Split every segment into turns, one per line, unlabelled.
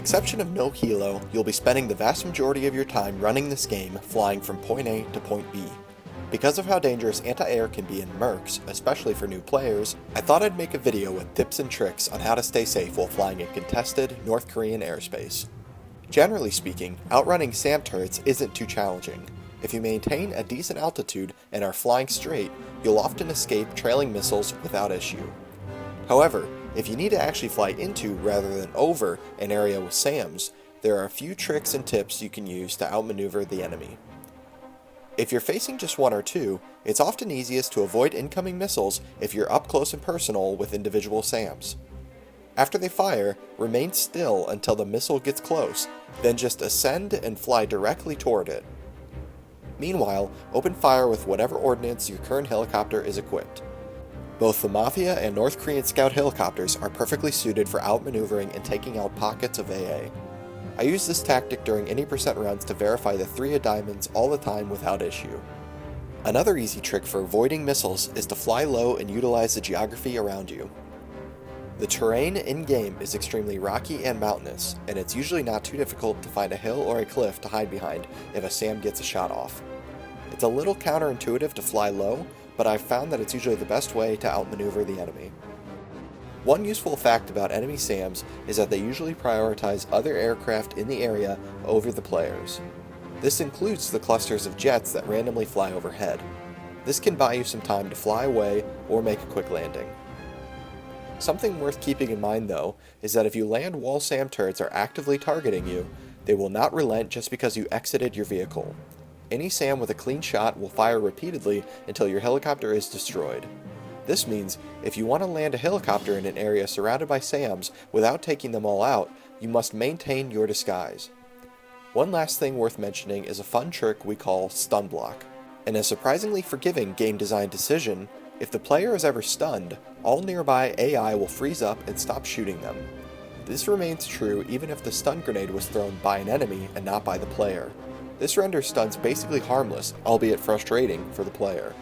exception of no helo, you'll be spending the vast majority of your time running this game flying from point A to point B. Because of how dangerous anti-air can be in Mercs, especially for new players, I thought I'd make a video with tips and tricks on how to stay safe while flying in contested North Korean airspace. Generally speaking, outrunning SAM turrets isn't too challenging. If you maintain a decent altitude and are flying straight, you'll often escape trailing missiles without issue. However, if you need to actually fly into rather than over an area with SAMs, there are a few tricks and tips you can use to outmaneuver the enemy. If you're facing just one or two, it's often easiest to avoid incoming missiles if you're up close and personal with individual SAMs. After they fire, remain still until the missile gets close, then just ascend and fly directly toward it. Meanwhile, open fire with whatever ordnance your current helicopter is equipped. Both the Mafia and North Korean Scout helicopters are perfectly suited for outmaneuvering and taking out pockets of AA. I use this tactic during any percent runs to verify the 3 of diamonds all the time without issue. Another easy trick for avoiding missiles is to fly low and utilize the geography around you. The terrain in-game is extremely rocky and mountainous, and it's usually not too difficult to find a hill or a cliff to hide behind if a SAM gets a shot off. It's a little counterintuitive to fly low, but I've found that it's usually the best way to outmaneuver the enemy. One useful fact about enemy SAMs is that they usually prioritize other aircraft in the area over the players. This includes the clusters of jets that randomly fly overhead. This can buy you some time to fly away or make a quick landing. Something worth keeping in mind though, is that if you land while SAM turrets are actively targeting you, they will not relent just because you exited your vehicle. Any SAM with a clean shot will fire repeatedly until your helicopter is destroyed. This means, if you want to land a helicopter in an area surrounded by SAMs without taking them all out, you must maintain your disguise. One last thing worth mentioning is a fun trick we call Stunblock. In a surprisingly forgiving game design decision, if the player is ever stunned, all nearby AI will freeze up and stop shooting them. This remains true even if the stun grenade was thrown by an enemy and not by the player. This renders stuns basically harmless, albeit frustrating, for the player.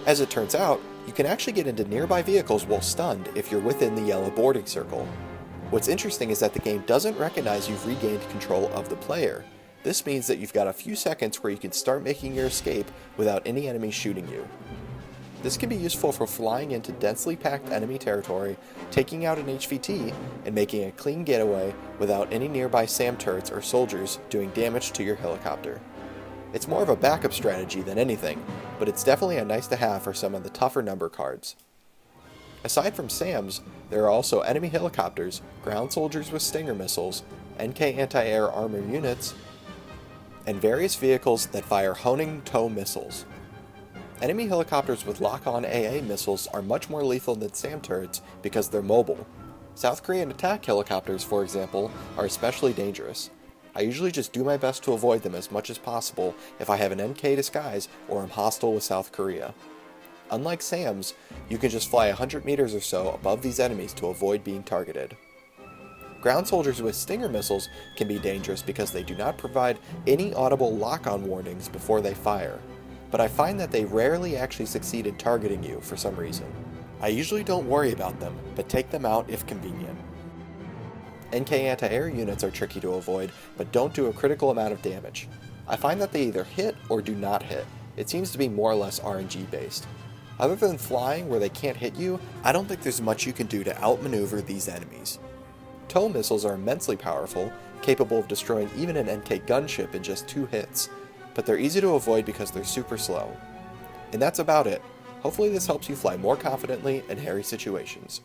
As it turns out, you can actually get into nearby vehicles while stunned if you're within the yellow boarding circle. What's interesting is that the game doesn't recognize you've regained control of the player. This means that you've got a few seconds where you can start making your escape without any enemies shooting you. This can be useful for flying into densely packed enemy territory, taking out an HVT, and making a clean getaway without any nearby SAM turrets or soldiers doing damage to your helicopter. It's more of a backup strategy than anything, but it's definitely a nice to have for some of the tougher number cards. Aside from SAMs, there are also enemy helicopters, ground soldiers with Stinger missiles, NK anti-air armor units, and various vehicles that fire honing tow missiles. Enemy helicopters with lock-on AA missiles are much more lethal than SAM turrets because they're mobile. South Korean attack helicopters, for example, are especially dangerous. I usually just do my best to avoid them as much as possible if I have an NK disguise or am hostile with South Korea. Unlike SAMs, you can just fly 100 meters or so above these enemies to avoid being targeted. Ground soldiers with Stinger missiles can be dangerous because they do not provide any audible lock-on warnings before they fire, but I find that they rarely actually succeed in targeting you for some reason. I usually don't worry about them, but take them out if convenient. NK anti-air units are tricky to avoid, but don't do a critical amount of damage. I find that they either hit or do not hit. It seems to be more or less RNG based. Other than flying where they can't hit you, I don't think there's much you can do to outmaneuver these enemies. Tow missiles are immensely powerful, capable of destroying even an NK gunship in just 2 hits, but they're easy to avoid because they're super slow. And that's about it. Hopefully this helps you fly more confidently in hairy situations.